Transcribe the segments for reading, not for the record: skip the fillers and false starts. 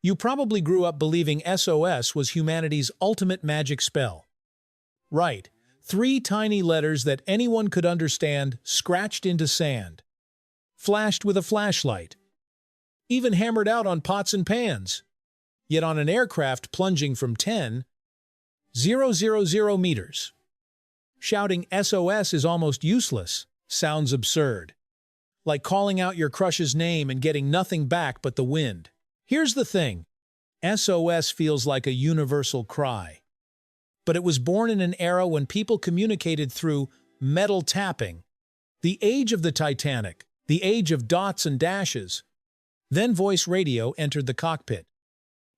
You probably grew up believing SOS was humanity's ultimate magic spell. Right, 3 tiny letters that anyone could understand scratched into sand, flashed with a flashlight, even hammered out on pots and pans. Yet on an aircraft plunging from 10,000 meters, shouting SOS is almost useless, sounds absurd. Like calling out your crush's name and getting nothing back but the wind. Here's the thing, SOS feels like a universal cry. But it was born in an era when people communicated through metal tapping. The age of the Titanic, the age of dots and dashes. Then voice radio entered the cockpit.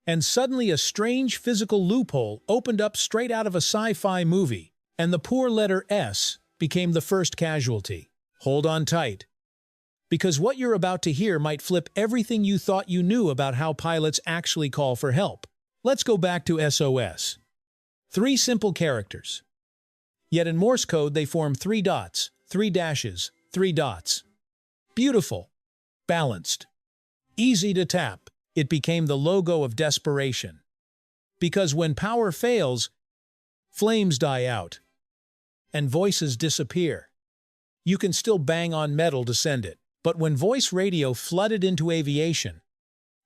And suddenly a strange physical loophole opened up straight out of a sci-fi movie, and the poor letter S became the first casualty. Hold on tight. Because what you're about to hear might flip everything you thought you knew about how pilots actually call for help. Let's go back to SOS. 3 simple characters. Yet in Morse code they form 3 dots, 3 dashes, 3 dots. Beautiful. Balanced. Easy to tap. It became the logo of desperation. Because when power fails, flames die out, and voices disappear. You can still bang on metal to send it. But when voice radio flooded into aviation,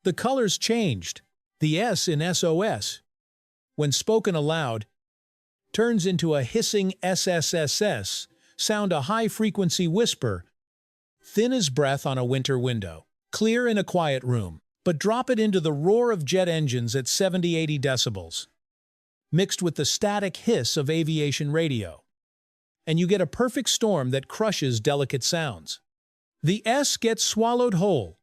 the colors changed. The S in SOS, when spoken aloud, turns into a hissing SSSS, sound a high-frequency whisper, thin as breath on a winter window, clear in a quiet room, but drop it into the roar of jet engines at 70-80 decibels, mixed with the static hiss of aviation radio. And you get a perfect storm that crushes delicate sounds. The S gets swallowed whole,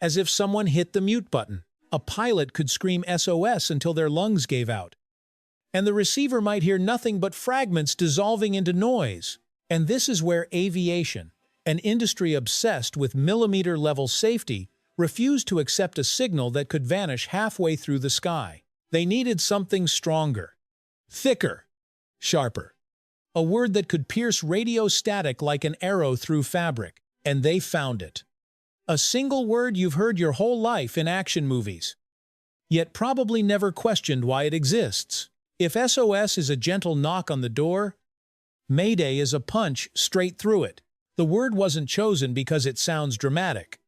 as if someone hit the mute button. A pilot could scream SOS until their lungs gave out, and the receiver might hear nothing but fragments dissolving into noise. And this is where aviation, an industry obsessed with millimeter-level safety, refused to accept a signal that could vanish halfway through the sky. They needed something stronger, thicker, sharper, a word that could pierce radio static like an arrow through fabric. And they found it. A single word you've heard your whole life in action movies, yet probably never questioned why it exists. If SOS is a gentle knock on the door, Mayday is a punch straight through it. The word wasn't chosen because it sounds dramatic,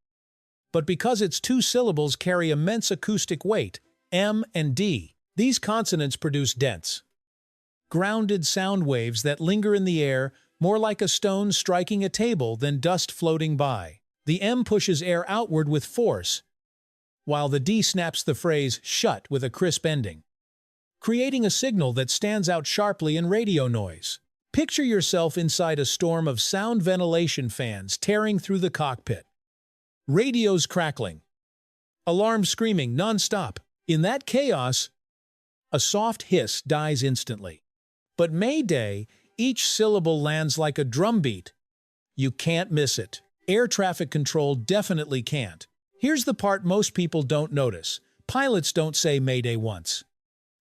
but because its 2 syllables carry immense acoustic weight, M and D. These consonants produce dense, grounded sound waves that linger in the air, more like a stone striking a table than dust floating by. The M pushes air outward with force, while the D snaps the phrase shut with a crisp ending, creating a signal that stands out sharply in radio noise. Picture yourself inside a storm of sound ventilation fans tearing through the cockpit. Radios crackling, alarms screaming non-stop. In that chaos, a soft hiss dies instantly. But Mayday, each syllable lands like a drumbeat. You can't miss it. Air traffic control definitely can't. Here's the part most people don't notice. Pilots don't say Mayday once.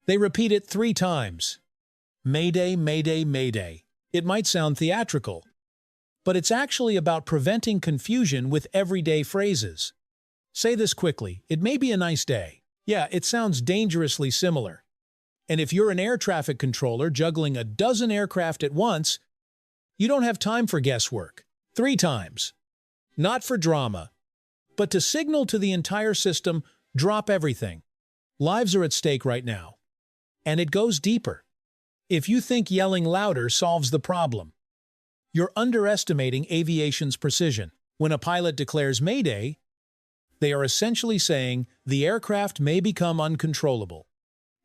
They repeat it 3 times. Mayday, Mayday, Mayday. It might sound theatrical, but it's actually about preventing confusion with everyday phrases. Say this quickly, it may be a nice day. Yeah, it sounds dangerously similar. And if you're an air traffic controller juggling a dozen aircraft at once, you don't have time for guesswork. 3 times. Not for drama, but to signal to the entire system, drop everything. Lives are at stake right now. And it goes deeper. If you think yelling louder solves the problem, you're underestimating aviation's precision. When a pilot declares Mayday, they are essentially saying the aircraft may become uncontrollable.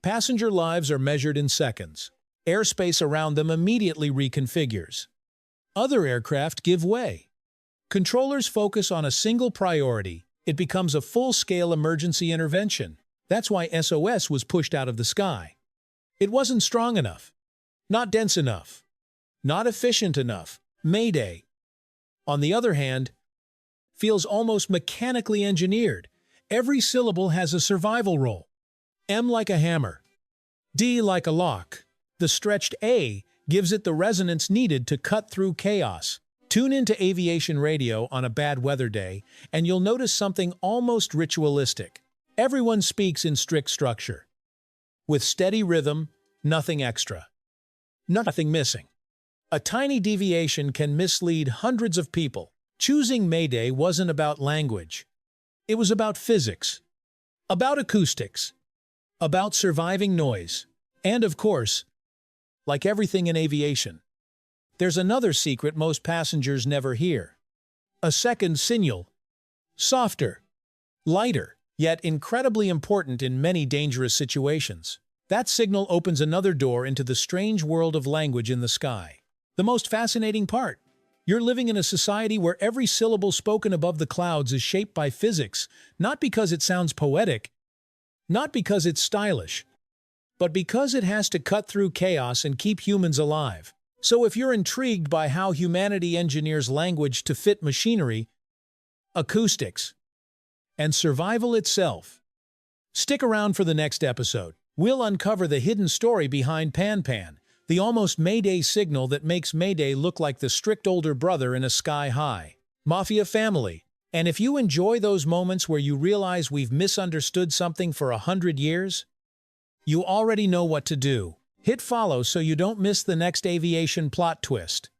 Passenger lives are measured in seconds. Airspace around them immediately reconfigures. Other aircraft give way. Controllers focus on a single priority. It becomes a full-scale emergency intervention. That's why SOS was pushed out of the sky. It wasn't strong enough, not dense enough, not efficient enough. Mayday, on the other hand, feels almost mechanically engineered. Every syllable has a survival role. M like a hammer, D like a lock. The stretched A gives it the resonance needed to cut through chaos. Tune into aviation radio on a bad weather day, and you'll notice something almost ritualistic. Everyone speaks in strict structure, with steady rhythm, nothing extra, nothing missing. A tiny deviation can mislead hundreds of people. Choosing Mayday wasn't about language. It was about physics, about acoustics, about surviving noise, and of course, like everything in aviation, there's another secret most passengers never hear. A second signal, softer, lighter, yet incredibly important in many dangerous situations. That signal opens another door into the strange world of language in the sky. The most fascinating part: you're living in a society where every syllable spoken above the clouds is shaped by physics, not because it sounds poetic, not because it's stylish, but because it has to cut through chaos and keep humans alive. So if you're intrigued by how humanity engineers language to fit machinery, acoustics, and survival itself, stick around for the next episode. We'll uncover the hidden story behind Pan Pan, the almost Mayday signal that makes Mayday look like the strict older brother in a sky-high mafia family. And if you enjoy those moments where you realize we've misunderstood something for 100 years, you already know what to do. Hit follow so you don't miss the next aviation plot twist.